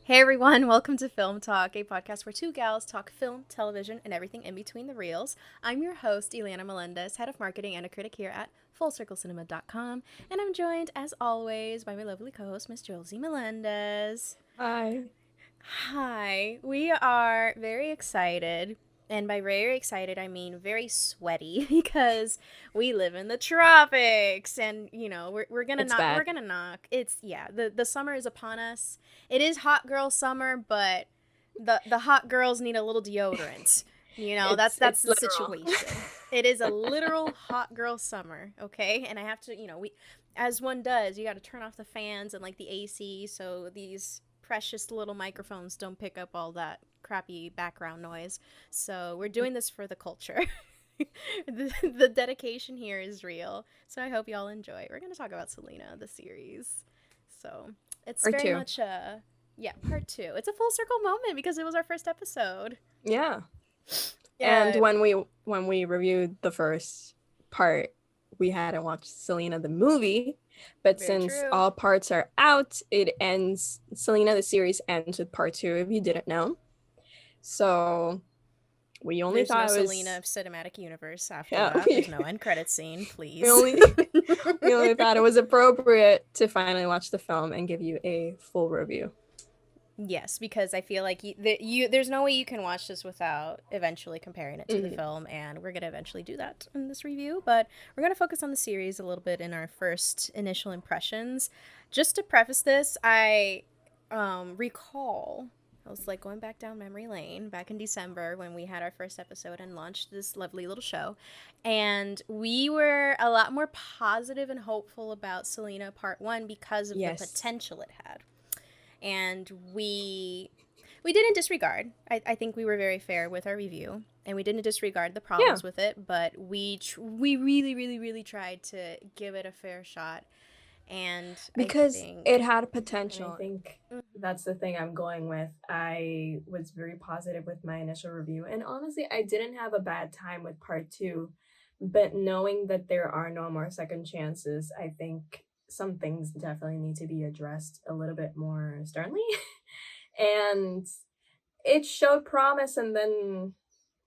Hey everyone, welcome to Film Talk, a podcast where two gals talk film, television, and everything in between the reels. I'm your host, Ileana Melendez, head of marketing and a critic here at FullCircleCinema.com, and I'm joined, as always, by my lovely co-host, Miss Josie Melendez. Hi. Hi, we are very excited, and by very excited, I mean very sweaty, because we live in the tropics, and, we're gonna It's knock, bad. the summer is upon us. It is hot girl summer, but the hot girls need a little deodorant. That's It's the literal. situation. It is a literal hot girl summer, okay? And I have to, we as one does, you got to turn off the fans and like the AC so these precious little microphones don't pick up all that crappy background noise. So we're doing this for the culture. The dedication here is real. So I hope y'all enjoy. We're going to talk about Selena, the series. So it's Or very two. much part two. It's a full circle moment because it was our first episode. Yeah. And Yeah, when we reviewed the first part, we hadn't watched Selena the movie, but very since true. all parts are out, it ends Selena the series ends with part 2 if you didn't know. So we only There's no thought it Selena was cinematic universe after yeah, that. There's no end credit scene, we please. only we only thought it was appropriate to finally watch the film and give you a full review. Yes, because I feel like there's no way you can watch this without eventually comparing it to the Mhm. film, and we're gonna eventually do that in this review. But we're gonna focus on the series a little bit in our first initial impressions. Just to preface this, I recall I was like going back down memory lane back in December when we had our first episode and launched this lovely little show, and we were a lot more positive and hopeful about Selena Part One because of the Yes. potential it had, and we didn't disregard. I think we were very fair with our review, and we didn't disregard the Yeah. problems with it. But we really, really, really tried to give it a fair shot, and Because it had potential. I think Mhm. that's the thing I'm going with. I was very positive with my initial review, and honestly, I didn't have a bad time with part two. But knowing that there are no more second chances, I think some things definitely need to be addressed a little bit more sternly. And it showed promise, and then,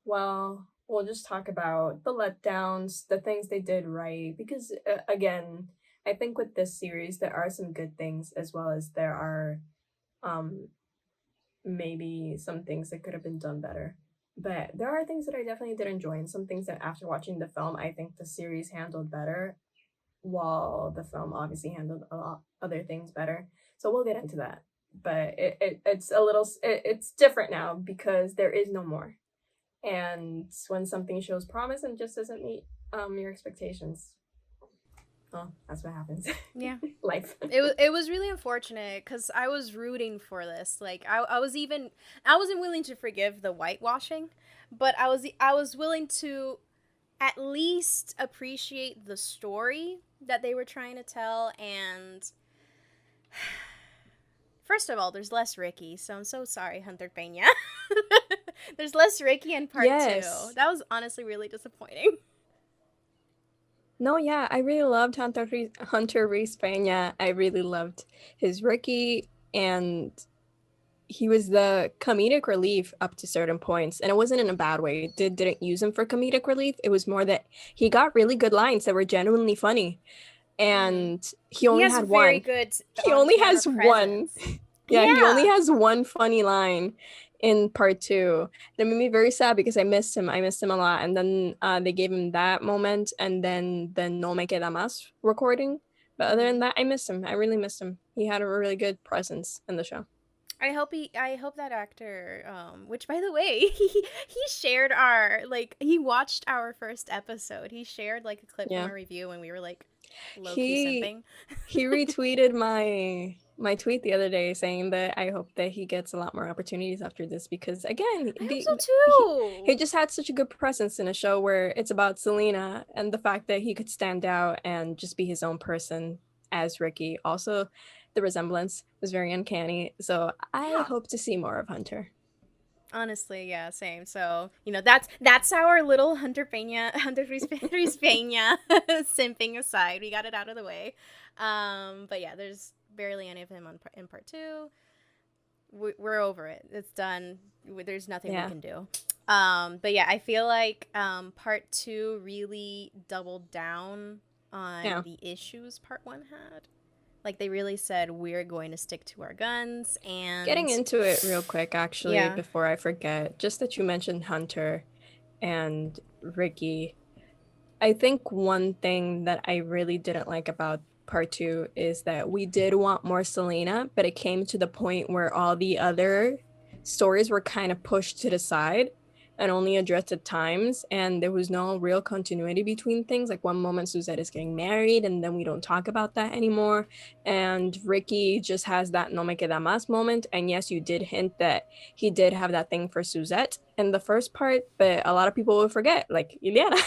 well, we'll just talk about the letdowns, the things they did right. Because, again, I think with this series, there are some good things as well as there are um, maybe some things that could have been done better. But there are things that I definitely did enjoy, and some things that after watching the film, I think the series handled better, while the film obviously handled a lot other things better. So we'll get into that. But it's a little, it's different now because there is no more. And when something shows promise and just doesn't meet your expectations, oh, that's what happens. Yeah. Life. It was really unfortunate because I was rooting for this. Like I wasn't willing to forgive the whitewashing, but I was willing to at least appreciate the story that they were trying to tell. And first of all, there's less Ricky, so I'm so sorry, Hunter Peña. There's less Ricky in part two. Yes. That was honestly really disappointing. No, yeah, I really loved Hunter Reese Peña. I really loved his Ricky, and he was the comedic relief up to certain points, and it wasn't in a bad way. Didn't use him for comedic relief. It was more that he got really good lines that were genuinely funny, Mm-hmm. and he He only has had very one. good He on only camera has one. presence. Yeah, he only Yeah. has one funny line in part 2. That made me very sad because I missed him. I missed him a lot. And then they gave him that moment and then the No Me Queda Más recording. But other Mm-hmm. than that, I missed him. I really missed him. He had a really good presence in the show. I hope that actor, which by the way, he shared our, like, he watched our first episode. He shared like a clip from Yeah. our review when we were like low key He simping. he retweeted my tweet the other day saying that I hope that he gets a lot more opportunities after this because again, I hope the so he too. just had such a good presence in a show where it's about Selena and the fact that he could stand out and just be his own person as Ricky. Also, the resemblance was very uncanny. So I Yeah. hope to see more of Hunter. Honestly, yeah, same. So, that's our little Hunter Reese Peña simping aside. We got it out of the way. But yeah, there's barely any of him in part two. we're over it. It's done. There's nothing we Yeah. can do. But yeah, I feel like part 2 really doubled down on Yeah. the issues part 1 had. Like, they really said, we're going to stick to our guns. And Getting into it real quick, actually, Yeah. before I forget, just that you mentioned Hunter and Ricky. I think one thing that I really didn't like about part 2 is that we did want more Selena, but it came to the point where all the other stories were kind of pushed to the side and only addressed at times, and there was no real continuity between things. Like, one moment Suzette is getting married and then we don't talk about that anymore, and Ricky just has that no me queda más moment. And yes, you did hint that he did have that thing for Suzette in the first part, but a lot of people will forget, like Ileana.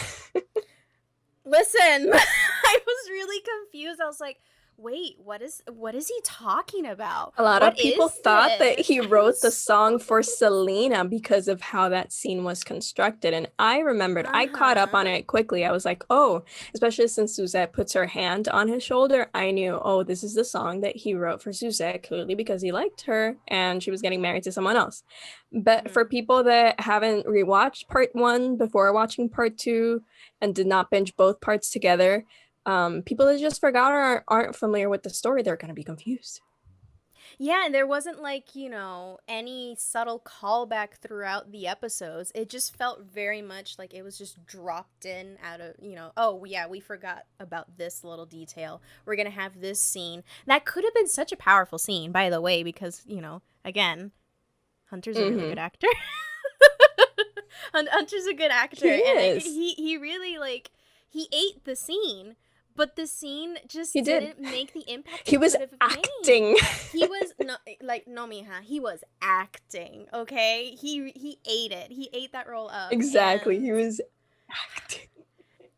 Listen, I was really confused. I was like, wait, what is he talking about? A lot What of people is thought that this? he I wrote was the song so for confused. Selena because of how that scene was constructed. And I remembered, I caught up on it quickly. I was like, oh, especially since Suzette puts her hand on his shoulder, I knew, oh, this is the song that he wrote for Suzette, clearly because he liked her and she was getting married to someone else. But for people that haven't rewatched part 1 before watching part 2 and did not binge both parts together, people that just forgot or aren't familiar with the story, they're going to be confused. Yeah, and there wasn't like, any subtle callback throughout the episodes. It just felt very much like it was just dropped in out of, oh, yeah, we forgot about this little detail. We're going to have this scene. That could have been such a powerful scene, by the way, because, again, Hunter's a really good actor. Hunter's a good actor. He really, he ate the scene. But the scene just didn't make the impact he was acting. He was no mija. He was acting. Okay, he ate it. He ate that role up. Exactly, he was acting.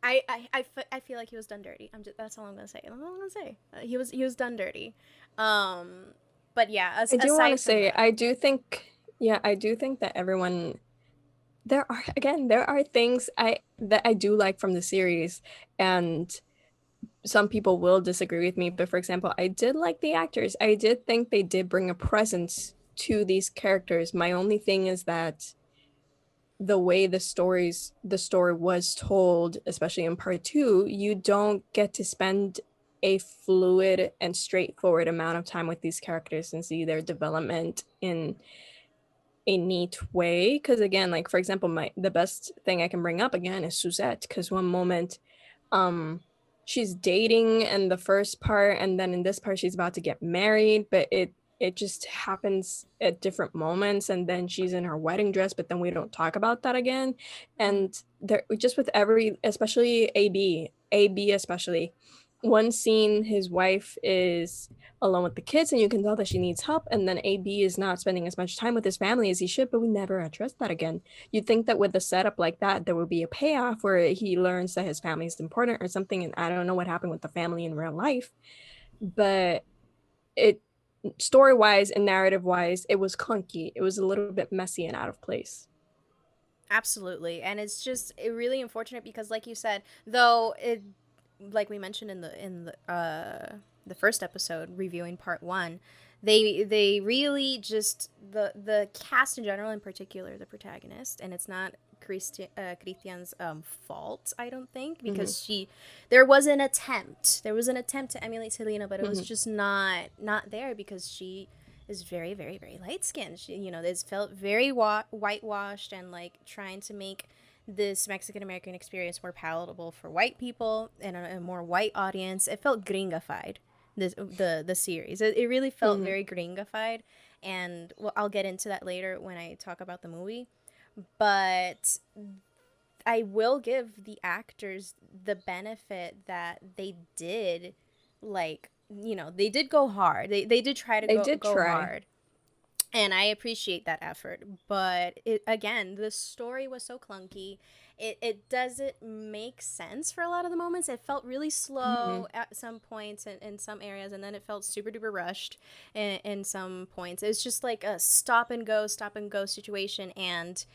I feel like he was done dirty. That's all I'm gonna say. That's all I'm gonna say. He was done dirty. But yeah, I do want to say, I do think that everyone. There are things that I do like from the series, and some people will disagree with me, but for example, I did like the actors. I did think they did bring a presence to these characters. My only thing is that the way the story was told, especially in part 2, you don't get to spend a fluid and straightforward amount of time with these characters and see their development in a neat way. Because again, like for example, the best thing I can bring up again is Suzette, because one moment she's dating in the first part, and then in this part she's about to get married, but it just happens at different moments, and then she's in her wedding dress, but then we don't talk about that again. And there, just with every, especially AB especially, one scene his wife is alone with the kids and you can tell that she needs help, and then AB is not spending as much time with his family as he should, but we never address that again. You'd think that with a setup like that there would be a payoff where he learns that his family is important or something, and I don't know what happened with the family in real life, but it, story-wise and narrative-wise, it was clunky. It was a little bit messy and out of place. Absolutely. And it's just really unfortunate because, like you said, though it, like we mentioned in the first episode reviewing part 1, they really just the cast in general, in particular the protagonist, and it's not Christian's fault, I don't think, because there was an attempt to emulate Selena, but it was just not there, because she is very, very, very light skinned. She, this felt very whitewashed, and like trying to make this Mexican American experience more palatable for white people and a more white audience. It felt gringified. The series, it really felt very gringified, and I'll get into that later when I talk about the movie. But I will give the actors the benefit that they did, they did go hard. They did try to go hard. And I appreciate that effort. But again, the story was so clunky. It doesn't make sense for a lot of the moments. It felt really slow at some points in some areas, and then it felt super duper rushed in some points. It was just like a stop and go situation, and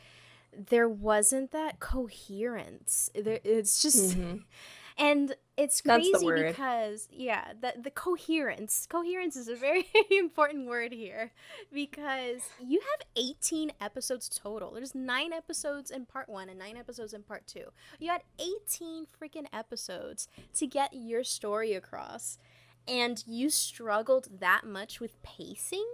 there wasn't that coherence. It's just And it's That's the crazy word. because the coherence is a very important word here, because you have 18 episodes total. There's 9 episodes in part 1 and 9 episodes in part 2. You had 18 freaking episodes to get your story across, and you struggled that much with pacing.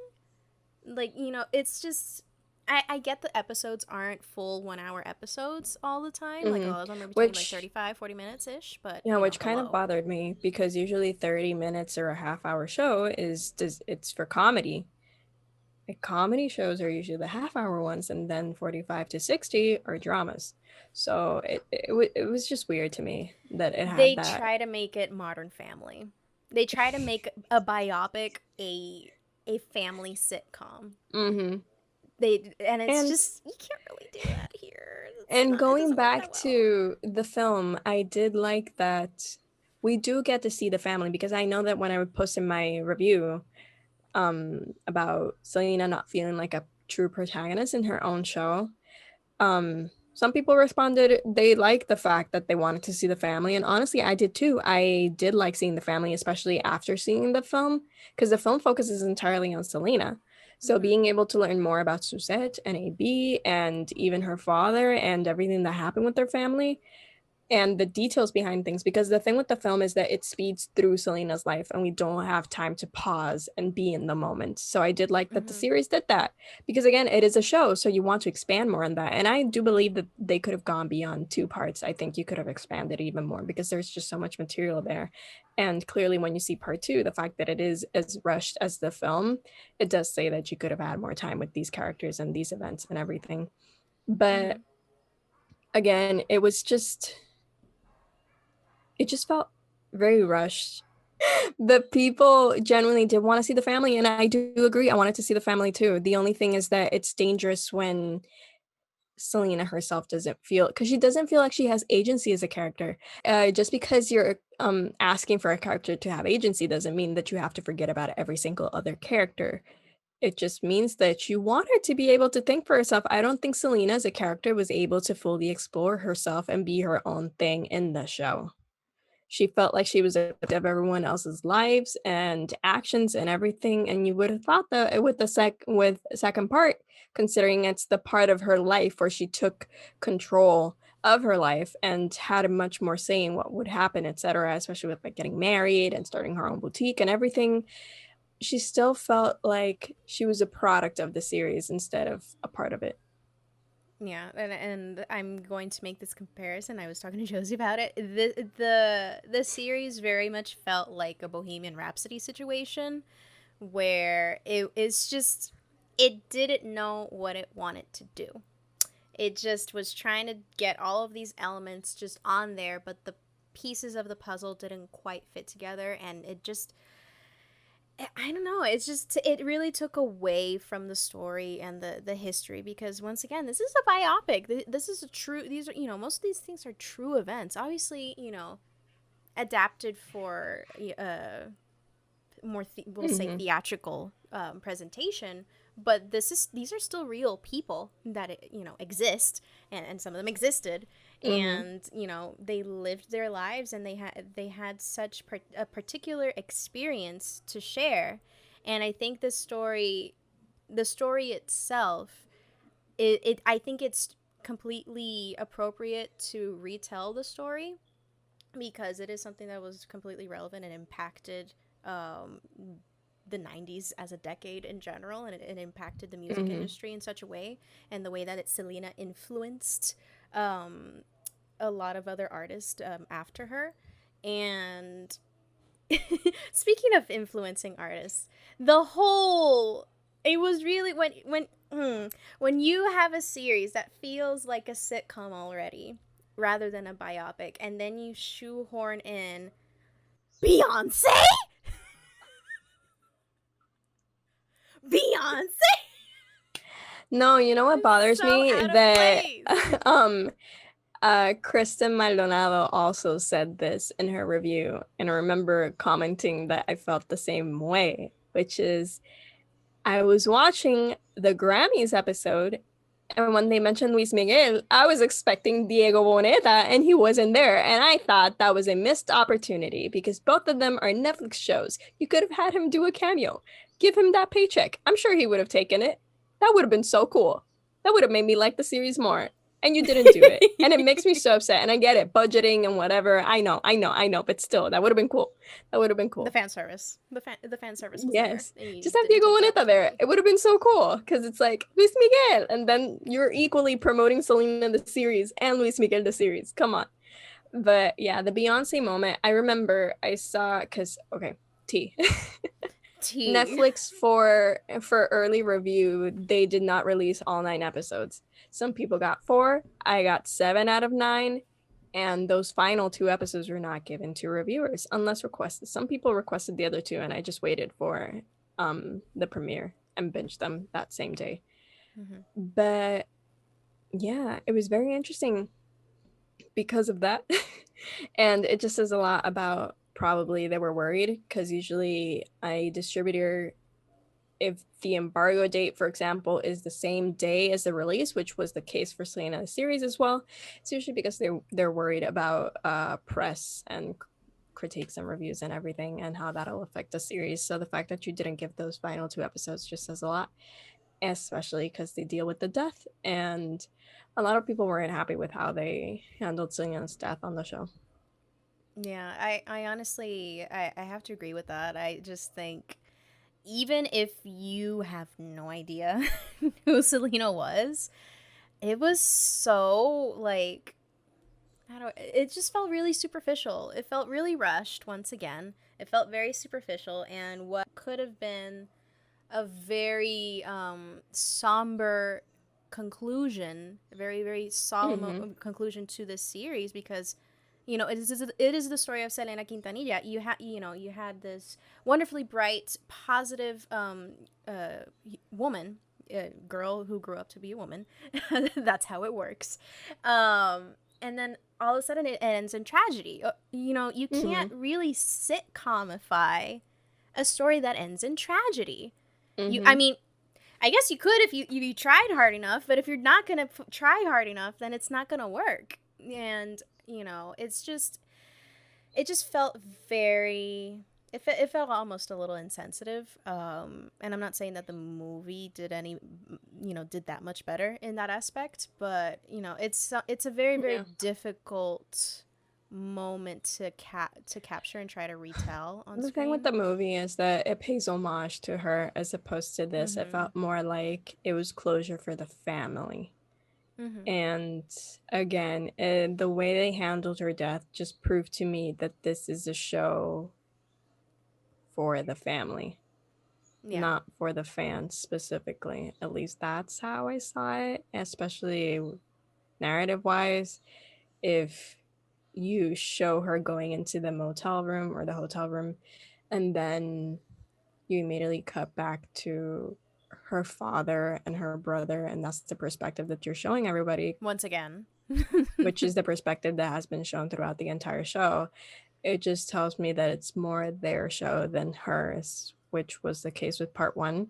Like, it's just, I get the episodes aren't full 1 hour episodes all the time. Like, a lot of them are between like Which 35, 40 minutes ish, but Yeah, which kind of hello. bothered me because usually 30 minutes or a half-hour show it's for comedy. Like comedy shows are usually the half-hour ones, and then 45 to 60 are dramas. So it was just weird to me that it had They that. try to make it Modern Family. They try to make a biopic a family sitcom. Mm-hmm. It's And just, you can't really do that here. and It going doesn't work back that well. to the film, I did like that we do get to see the family, because I know that when I would post in my review about Selena not feeling like a true protagonist in her own show, some people responded they liked the fact that they wanted to see the family, and honestly I did too. I did like seeing the family, especially after seeing the film, because the film focuses entirely on Selena. So Mm-hmm. being able to learn more about Suzette and AB and even her father and everything that happened with their family and the details behind things, because the thing with the film is that it speeds through Selena's life and we don't have time to pause and be in the moment. So I did like that the Mm-hmm. series did that, because again, it is a show, so you want to expand more on that. And I do believe that they could have gone beyond 2 parts. I think you could have expanded even more because there's just so much material there. And clearly when you see part 2, the fact that it is as rushed as the film, it does say that you could have had more time with these characters and these events and everything. Mm-hmm. But again, it just felt very rushed. The people genuinely did want to see the family, and I do agree. I wanted to see the family too. The only thing is that it's dangerous when Selena herself doesn't feel, because she doesn't feel like she has agency as a character. Just because you're asking for a character to have agency doesn't mean that you have to forget about every single other character. It just means that you want her to be able to think for herself. I don't think Selena as a character was able to fully explore herself and be her own thing in the show. She felt like she was a part of everyone else's lives and actions and everything, and you would have thought that with the second part, considering it's the part of her life where she took control of her life and had a much more say in what would happen, etc., especially with like getting married and starting her own boutique and everything. She still felt like she was a product of the series instead of a part of it. Yeah, and I'm going to make this comparison. I was talking to Josie about it. The series very much felt like a Bohemian Rhapsody situation, where it didn't know what it wanted to do. It just was trying to get all of these elements just on there, but the pieces of the puzzle didn't quite fit together, and I don't know. It's just, it really took away from the story and the history, because once again, this is a biopic. This is a true. These are, most of these things are true events. Obviously, adapted for more we'll say Mm-hmm. theatrical presentation. But these are still real people that exist, and some of them existed, Mm-hmm. and they lived their lives, and they had such a particular experience to share. And I think the story itself, I think it's completely appropriate to retell the story, because it is something that was completely relevant and impacted um, the 90s as a decade in general, and it impacted the music Mm-hmm. industry in such a way, and the way that Selena influenced um, a lot of other artists after her. And speaking of influencing artists, it was really when you have a series that feels like a sitcom already rather than a biopic, and then you shoehorn in Beyonce. Beyonce No, you know what is bothers so me? out of That place. um Kristen Maldonado also said this in her review, and I remember commenting that I felt the same way, which is I was watching the Grammys episode And when they mentioned Luis Miguel, I was expecting Diego Boneta, and he wasn't there. And I thought that was a missed opportunity because both of them are Netflix shows. You could have had him do a cameo. Give him that paycheck. I'm sure he would have taken it. That would have been so cool. That would have made me like the series more. And you didn't do it. And it makes me so upset. And I get it, budgeting and whatever. I know. But still, that would have been cool. That would have been cool. The fan service. The fan service was yes. there. Just have Diego Boneta there. It would have been so cool because it's like Luis Miguel. And then you're equally promoting Selena the series and Luis Miguel the series. Come on. But yeah, the Beyonce moment, I remember I saw, because, okay, T. Netflix for early review, they did not release all 9 episodes. Some people got 4. I got 7 out of 9. And those final 2 episodes were not given to reviewers unless requested. Some people requested the other 2, and I just waited for the premiere and binged them that same day. Mm-hmm. But yeah, it was very interesting because of that. And it just says a lot about probably they were worried because usually a distributor, if the embargo date, for example, is the same day as the release, which was the case for Selena series as well, it's usually because they're worried about press and critiques and reviews and everything and how that'll affect the series. So the fact that you didn't give those final 2 episodes just says a lot, especially because they deal with the death, and a lot of people weren't happy with how they handled Selena's death on the show. Yeah, I honestly, I have to agree with that. I just think, even if you have no idea who Selena was, it was so, like, it just felt really superficial. It felt really rushed once again. It felt very superficial, and what could have been a very somber conclusion, a very, very solemn conclusion to this series, because it is the story of Selena Quintanilla. You had this wonderfully bright, positive woman, girl who grew up to be a woman. That's how it works. And then all of a sudden it ends in tragedy. You can't really sitcomify a story that ends in tragedy. I mean, I guess you could if you tried hard enough, but if you're not going to try hard enough, then it's not going to work. And it just felt very, it felt almost a little insensitive. And I'm not saying that the movie did that much better in that aspect, but it's a very, very difficult moment to capture and try to retell on the screen. thing with the movie is that it pays homage to her as opposed to this. It felt more like it was closure for the family. And again, the way they handled her death just proved to me that this is a show for the family, not for the fans specifically. At least that's how I saw it, especially narrative-wise. If you show her going into the motel room or the hotel room, and then you immediately cut back to her father and her brother, and that's the perspective that you're showing everybody once again, which is the perspective that has been shown throughout the entire show. It just tells me that it's more their show than hers, which was the case with part 1.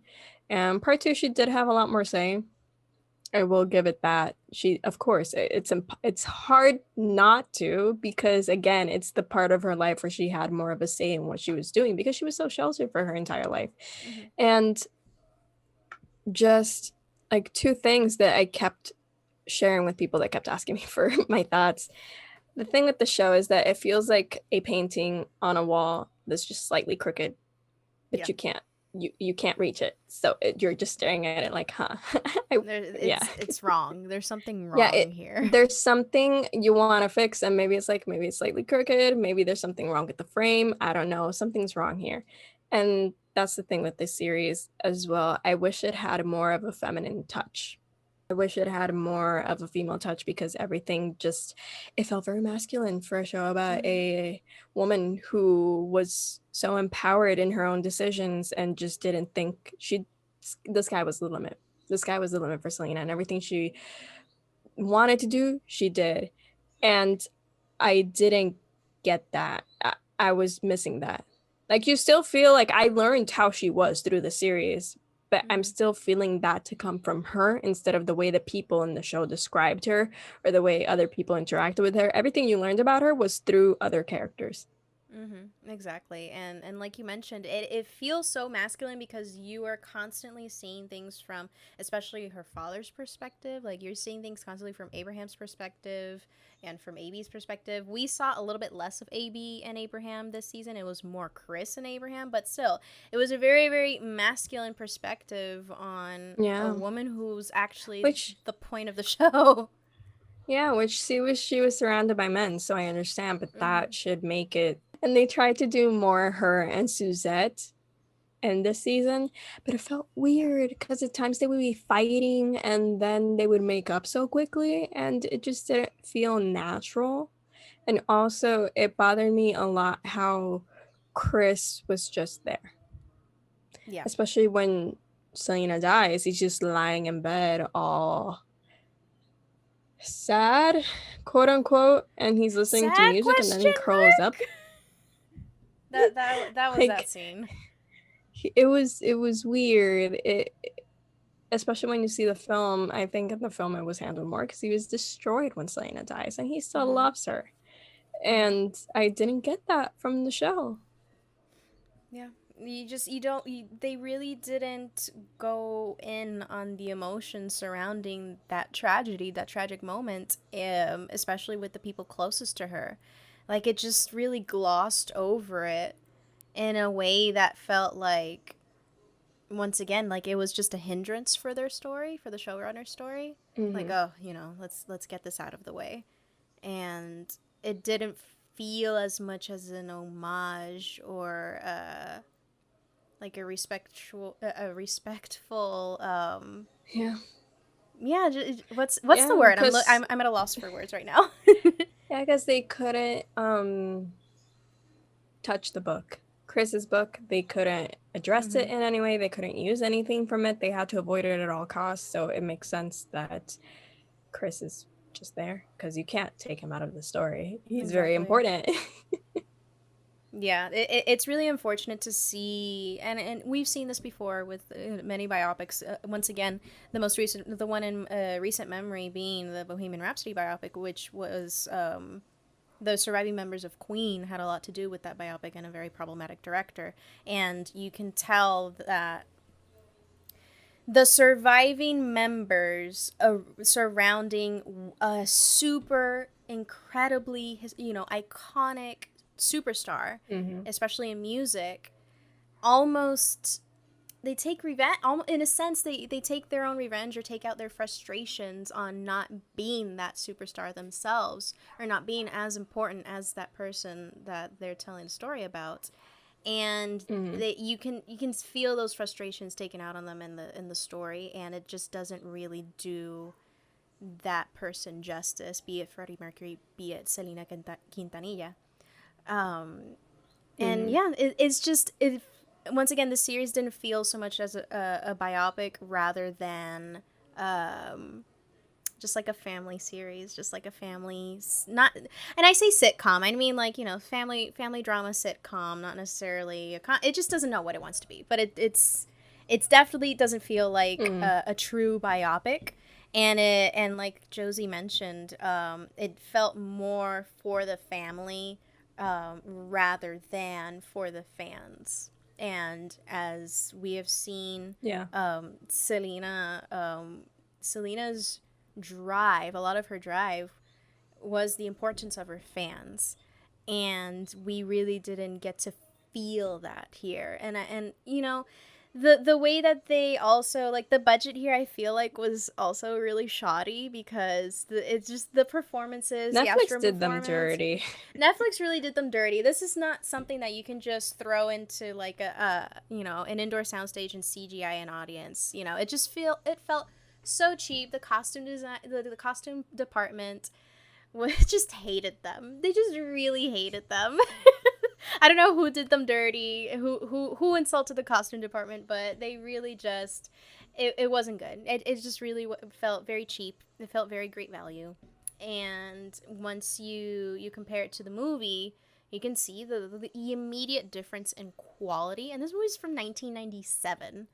And part 2, she did have a lot more say. I will give it that. She, of course, it's hard not to, because again, it's the part of her life where she had more of a say in what she was doing because she was so sheltered for her entire life. And just like 2 things that I kept sharing with people that kept asking me for my thoughts. The thing with the show is that it feels like a painting on a wall that's just slightly crooked, but you can't reach it, so you're just staring at it like, huh. It's wrong. There's something wrong here. There's something you want to fix, and maybe it's slightly crooked, maybe there's something wrong with the frame, I don't know, something's wrong here. And that's the thing with this series as well. I wish it had more of a feminine touch. I wish it had more of a female touch, because everything it felt very masculine for a show about a woman who was so empowered in her own decisions and just didn't think the sky was the limit. The sky was the limit for Selena, and everything she wanted to do, she did. And I didn't get that. I was missing that. Like, you still feel like I learned how she was through the series, but I'm still feeling that to come from her instead of the way the people in the show described her or the way other people interacted with her. Everything you learned about her was through other characters. Exactly. And like you mentioned, it feels so masculine because you are constantly seeing things from, especially her father's perspective. Like, you're seeing things constantly from Abraham's perspective and from AB's perspective. We saw a little bit less of AB and Abraham this season. It was more Chris and Abraham, but still, it was a very, very masculine perspective on a woman who's actually the point of the show. Yeah, which she was surrounded by men, so I understand, but that should make it. And they tried to do more her and Suzette in this season, but it felt weird because at times they would be fighting and then they would make up so quickly, and it just didn't feel natural. And also, it bothered me a lot how Chris was just there. Yeah. Especially when Selena dies, he's just lying in bed all sad, quote unquote, and he's listening to music and then he curls up. That was like, that scene. It was weird. Especially when you see the film. I think in the film it was handled more because he was destroyed when Selena dies and he still loves her. And I didn't get that from the show. Yeah. They really didn't go in on the emotions surrounding that tragedy, that tragic moment, especially with the people closest to her. Like, it just really glossed over it in a way that felt like, once again, like it was just a hindrance for their story, for the showrunner's story. Like, oh, let's get this out of the way. And it didn't feel as much as an homage or like a respectful what's the word? I'm at a loss for words right now. Yeah, because they couldn't touch the book, Chris's book. They couldn't address it in any way. They couldn't use anything from it. They had to avoid it at all costs. So it makes sense that Chris is just there because you can't take him out of the story. He's very important. Yeah, it's really unfortunate to see, and we've seen this before with many biopics. Once again, the one in recent memory being the Bohemian Rhapsody biopic, which was the surviving members of Queen had a lot to do with that biopic, and a very problematic director. And you can tell that the surviving members surrounding a super incredibly iconic superstar, especially in music, almost they take revenge. In a sense, they take their own revenge or take out their frustrations on not being that superstar themselves, or not being as important as that person that they're telling a story about. And you can feel those frustrations taken out on them in the story, and it just doesn't really do that person justice, be it Freddie Mercury, be it Selena Quintanilla. And yeah, it's just, once again, the series didn't feel so much as a biopic rather than just like a family series, just like a family, not, and I say sitcom, I mean, like, family drama sitcom, not necessarily it just doesn't know what it wants to be, but it's definitely doesn't feel like a true biopic. And like Josie mentioned, it felt more for the family rather than for the fans. And as we have seen, Selena's drive, a lot of her drive was the importance of her fans, and we really didn't get to feel that here. And the way that they also, like, the budget here, I feel like was also really shoddy, because it's just the performances. Netflix did them dirty. Netflix really did them dirty. This is not something that you can just throw into like an indoor soundstage and CGI an audience. It felt so cheap. The costume design, the costume department, just hated them. They just really hated them. I don't know who did them dirty, who insulted the costume department, but they really just, it wasn't good. It just really felt very cheap. It felt very great value. And once you compare it to the movie, you can see the immediate difference in quality. And this movie's from 1997.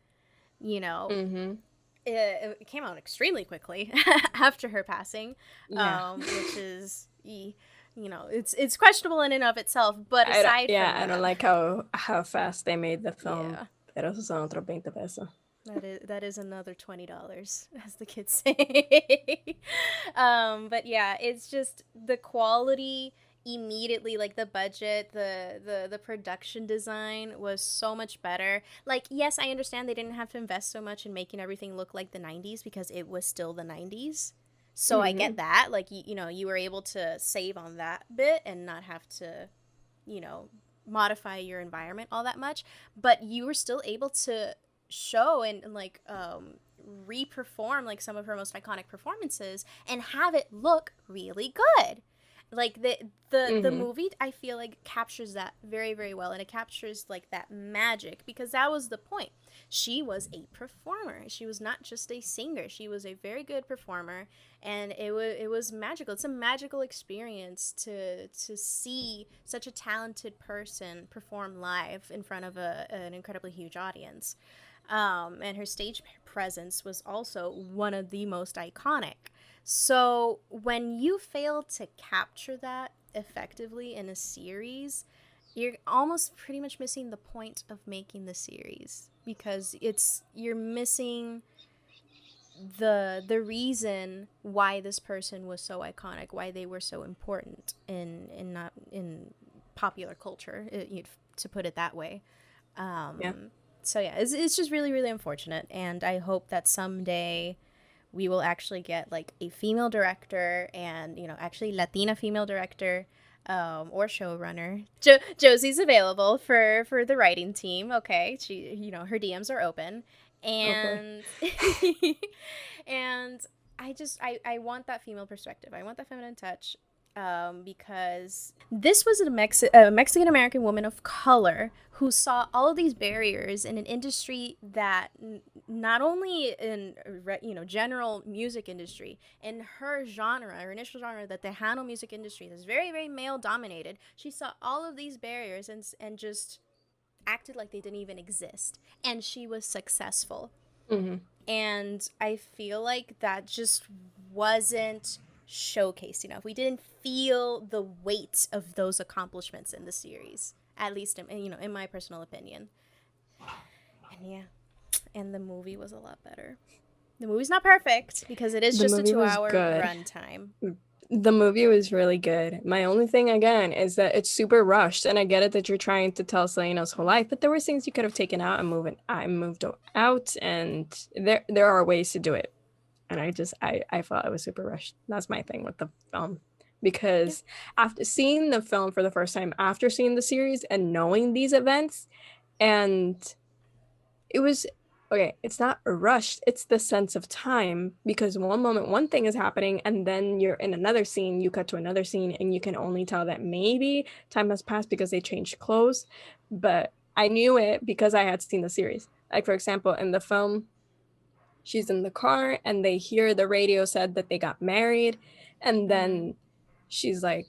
you know. Mm-hmm. It came out extremely quickly after her passing, Yeah. which is, it's questionable in and of itself. But aside from I don't that, like how fast they made the film. yeah, Pero esos son otros 20 pesos. that is another $20, as the kids say. But yeah, it's just the quality immediately, like the budget, the production design was so much better. Like, yes, I understand they didn't have to invest so much in making everything look like the 90s because it was still the 90s. So I get Mm-hmm. that. Like, you were able to save on that bit and not have to, you know, modify your environment all that much, but you were still able to show and like re-perform like some of her most iconic performances and have it look really good. Like the Mm-hmm. movie, I feel like captures that very, very well, and it captures like that magic, because that was the point. She was a performer. She was not just a singer. She was a very good performer, and it was magical. It's a magical experience to see such a talented person perform live in front of an incredibly huge audience. And her stage presence was also one of the most iconic. So when you fail to capture that effectively in a series, you're almost pretty much missing the point of making the series, because you're missing the reason why this person was so iconic, why they were so important in not in popular culture, to put it that way. Yeah. So yeah, it's just really, really unfortunate, and I hope that someday we will actually get like a female director, and actually Latina female director, or showrunner. Josie's available for the writing team. Okay, she her DMs are open, Oh boy. and and I want that female perspective. I want that feminine touch, because this was a Mexican American woman of color who saw all of these barriers in an industry that not only in general music industry, in her genre, her initial genre, the Tejano music industry, that's very, very male dominated. She saw all of these barriers and just acted like they didn't even exist, and she was successful. Mm-hmm. And I feel like that just wasn't showcased enough. We didn't feel the weight of those accomplishments in the series, at least in my personal opinion. And yeah, and the movie was a lot better. The movie's not perfect because it is The just a movie was 2-hour good. runtime. The movie was really good. My only thing again is that it's super rushed, and I get it that you're trying to tell Selena's whole life, but there were things you could have taken out and moved out, and there are ways to do it. And I thought it was super rushed. That's my thing with the film. Yeah. Because after seeing the film for the first time, after seeing the series and knowing these events, and it was okay, it's not rushed, it's the sense of time, because one moment one thing is happening and then you're in another scene, you cut to another scene, and you can only tell that maybe time has passed because they changed clothes. But I knew it because I had seen the series. Like, for example, in the film, she's in the car and they hear the radio said that they got married, and then she's like,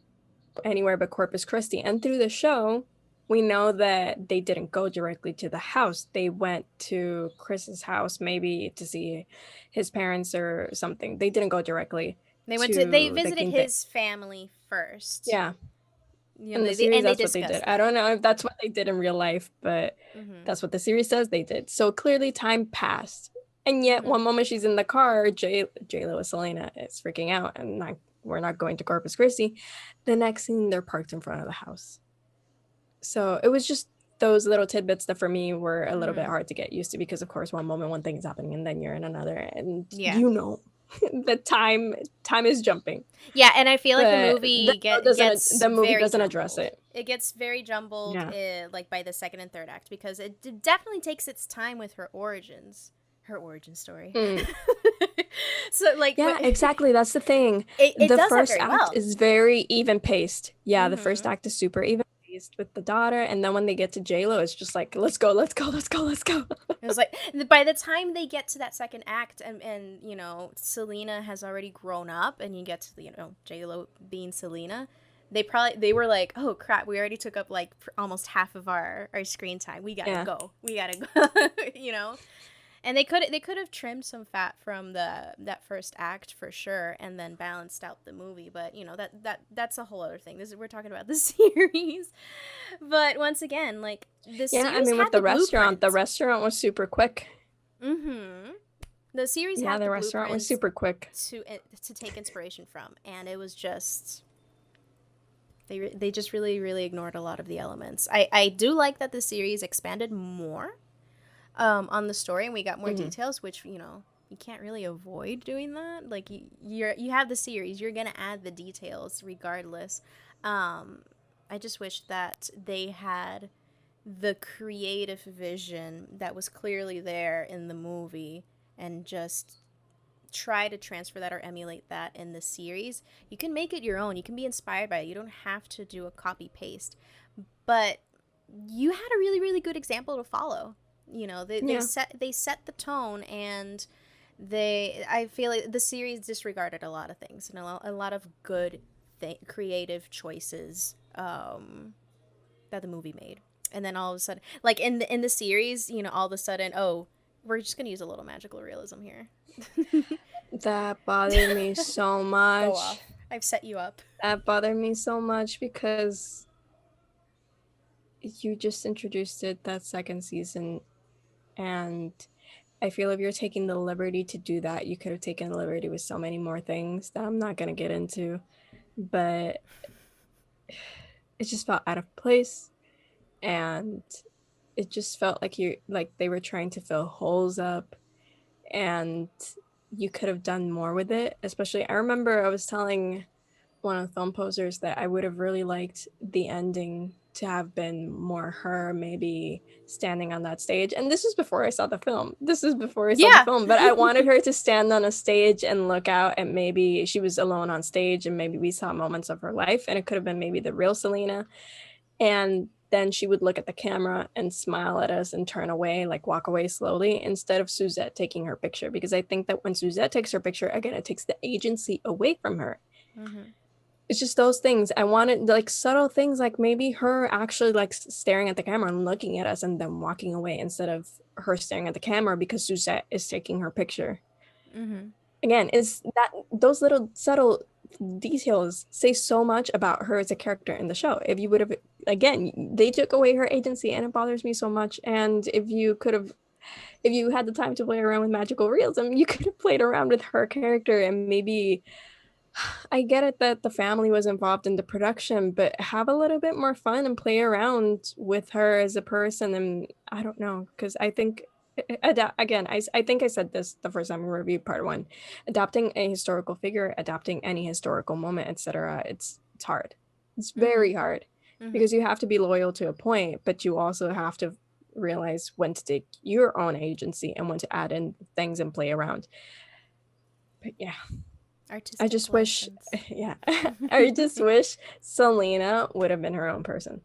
anywhere but Corpus Christi. And through the show, we know that they didn't go directly to the house. They went to Chris's house, maybe to see his parents or something. They didn't go directly They to the visited Quinte. his family first. Yeah. In the series, They that's what they did. discussed I that. don't know if that's what they did in real life, but that's what the series says they did. So clearly time passed. And yet one moment she's in the car, J-Lo with Selena is freaking out and we're not going to Corpus Christi. The next scene, they're parked in front of the house. So it was just those little tidbits that for me were a little bit hard to get used to, because of course one moment one thing is happening and then you're in another, and Yeah. the time is jumping. Yeah, and I feel like the But movie the movie doesn't jumbled. address it. It gets very jumbled, Yeah. like by the second and third act, because it definitely takes its time with her origin story. So like, yeah, exactly. That's the thing. It The does that first very act well. is very even paced. Yeah, the first act is super even paced with the daughter, and then when they get to J-Lo, it's just like, let's go. It was like, by the time they get to that second act, and Selena has already grown up, and you get to J-Lo being Selena, they were like, oh crap, we already took up like almost half of our screen time. We gotta go. And they could have trimmed some fat from that first act for sure, and then balanced out the movie. But you know that's a whole other thing. We're talking about the series, but once again, like the Yeah, I series mean, had with the blueprint. restaurant was super quick. Mm-hmm. The series Yeah, had the the restaurant was blueprint super quick. to take inspiration from, and it was just they just really ignored a lot of the elements. I do like that the series expanded more on the story, and we got more details, which you can't really avoid doing that. Like you have the series, you're gonna add the details regardless. I just wish that they had the creative vision that was clearly there in the movie and just try to transfer that or emulate that in the series. You can make it your own. You can be inspired by it. You don't have to do a copy paste. But you had a really good example to follow. They set the tone, and I feel like the series disregarded a lot of things and a lot of good creative choices that the movie made. And then all of a sudden, like in the series, all of a sudden, oh, we're just gonna use a little magical realism here. That bothered me so much. Go off. I've set you up. That bothered me so much because you just introduced it that second season, and I feel if you're taking the liberty to do that, you could have taken the liberty with so many more things that I'm not gonna get into, but it just felt out of place, and it just felt like they were trying to fill holes up, and you could have done more with it. Especially, I remember I was telling one of the film posters that I would have really liked the ending to have been more her maybe standing on that stage. And this is before I saw the film. But I wanted her to stand on a stage and look out, and maybe she was alone on stage, and maybe we saw moments of her life, and it could have been maybe the real Selena. And then she would look at the camera and smile at us and turn away, like walk away slowly, instead of Suzette taking her picture. Because I think that when Suzette takes her picture, again, it takes the agency away from her. Mm-hmm. It's just those things. I wanted like subtle things, like maybe her actually like staring at the camera and looking at us and then walking away, instead of her staring at the camera because Suzette is taking her picture. Mm-hmm. Again, is that those little subtle details say so much about her as a character in the show. If you would have, again, they took away her agency, and it bothers me so much. And if you had the time to play around with magical realism, you could have played around with her character, and maybe, I get it that the family was involved in the production, but have a little bit more fun and play around with her as a person. And I don't know, because I think, again, I think I said this the first time we reviewed part one, adapting a historical figure, adapting any historical moment, etc. It's hard. It's very hard, because you have to be loyal to a point, but you also have to realize when to take your own agency and when to add in things and play around. But yeah. Artistic I just license. I just wish Selena would have been her own person.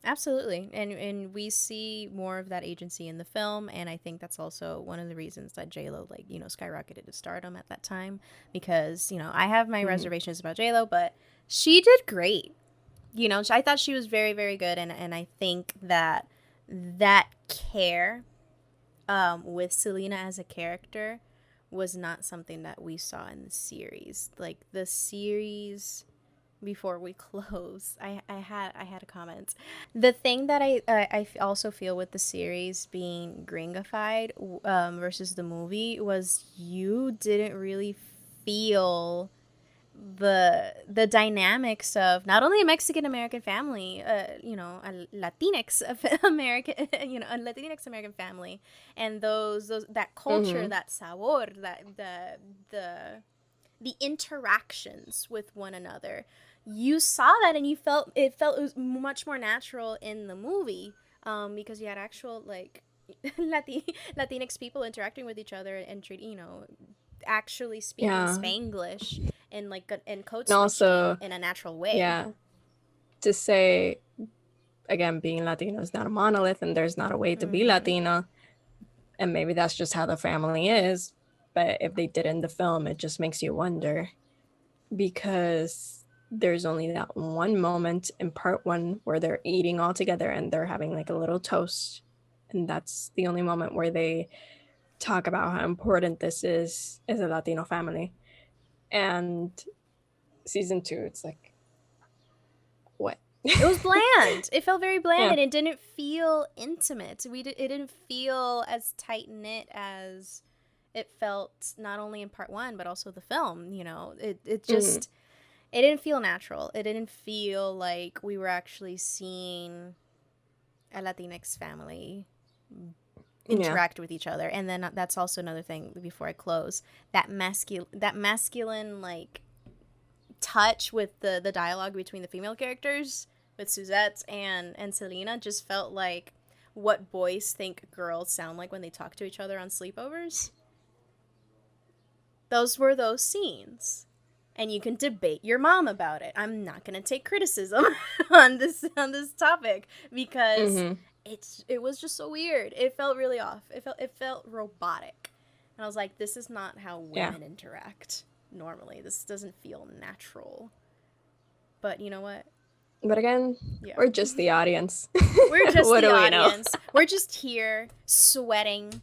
Absolutely. And we see more of that agency in the film, and I think that's also one of the reasons that J-Lo skyrocketed to stardom at that time, because I have my reservations about J-Lo, but she did great. I thought she was very good, and I think that care with Selena as a character was not something that we saw in the series. Like the series, before we close, I had a comment. The thing that I also feel with the series being gringified versus the movie was you didn't really feel the dynamics of not only a Mexican American family, a Latinx American, a Latinx American family, and those that culture, that sabor, that the interactions with one another. You saw that, and it was much more natural in the movie, because you had actual Latinx people interacting with each other and treating, actually speaking Spanglish and code switching also, in a natural way. Yeah. To say, again, being Latino is not a monolith, and there's not a way to be Latino, and maybe that's just how the family is. But if they did in the film, it just makes you wonder, because there's only that one moment in part one where they're eating all together and they're having like a little toast, and that's the only moment where they talk about how important this is as a Latino family. And season 2, it's like, what? It was bland. It felt very bland, Yeah. and it didn't feel intimate. It didn't feel as tight knit as it felt not only in part 1 but also the film. You know, it just it didn't feel natural. It didn't feel like we were actually seeing a Latinx family interact with each other. And then that's also another thing before I close, that masculine like touch with the dialogue between the female characters with Suzette and Selena just felt like what boys think girls sound like when they talk to each other on sleepovers. Those were those scenes. And you can debate your mom about it. I'm not going to take criticism on this topic because it was just so weird. It felt really off. It felt robotic. And I was like, this is not how women interact normally. This doesn't feel natural. But you know what? But again, we're just the audience. We're just the audience. We're just here sweating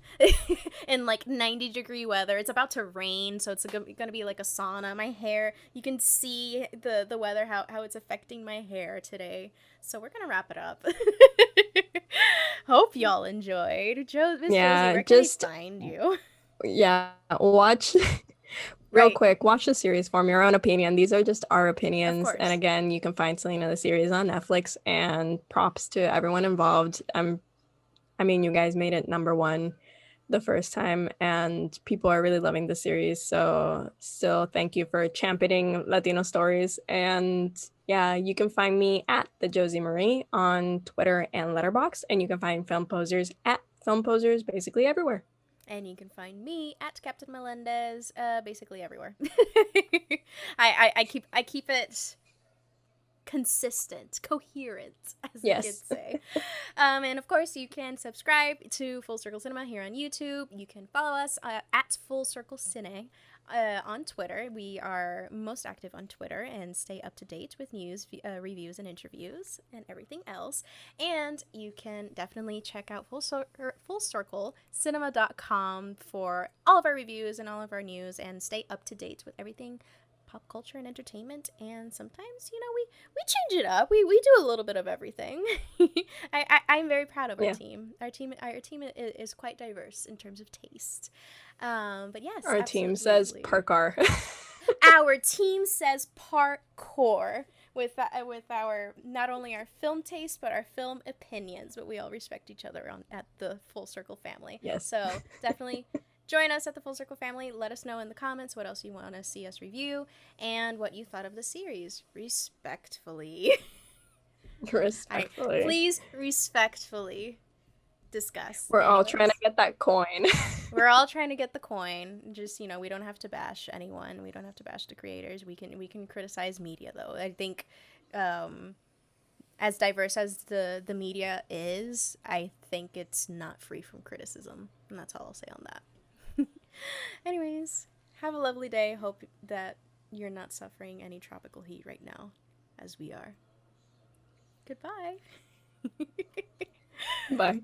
in like 90-degree weather. It's about to rain, so it's going to be like a sauna. My hair, you can see the weather, how it's affecting my hair today. So we're going to wrap it up. Hope y'all enjoyed. Miss Josie, where can we find you? Yeah, watch... Real quick, watch the series, form your own opinion. These are just our opinions. And again, you can find Selena the series on Netflix, and props to everyone involved. I mean, you guys made it #1 the first time, and people are really loving the series. So still, thank you for championing Latino stories. And yeah, you can find me at the Josie Marie on Twitter and Letterboxd, and you can find Film Posers at Film Posers basically everywhere. And you can find me at Captain Melendez, basically everywhere. I keep it consistent, coherent, as the kids say. And of course, you can subscribe to Full Circle Cinema here on YouTube. You can follow us at Full Circle Cine on Twitter. We are most active on Twitter and stay up to date with news, reviews, and interviews, and everything else. And you can definitely check out FullCircleCinema.com for all of our reviews and all of our news, and stay up to date with everything pop culture and entertainment. And sometimes, you know, we change it up. We do a little bit of everything. I'm very proud of our team. Our team is quite diverse in terms of taste. But yes, our team says parkour. Our team says parkour with our not only our film taste but our film opinions. But we all respect each other at the Full Circle family. Yes. So definitely join us at the Full Circle family. Let us know in the comments what else you want to see us review and what you thought of the series. Respectfully. Please respectfully discuss. We're all trying to get that coin. We're all trying to get the coin. Just, you know, we don't have to bash anyone. We don't have to bash the creators. We can criticize media, though. I think as diverse as the media is, I think it's not free from criticism. And that's all I'll say on that. Anyways, have a lovely day. Hope that you're not suffering any tropical heat right now, as we are. Goodbye. Bye.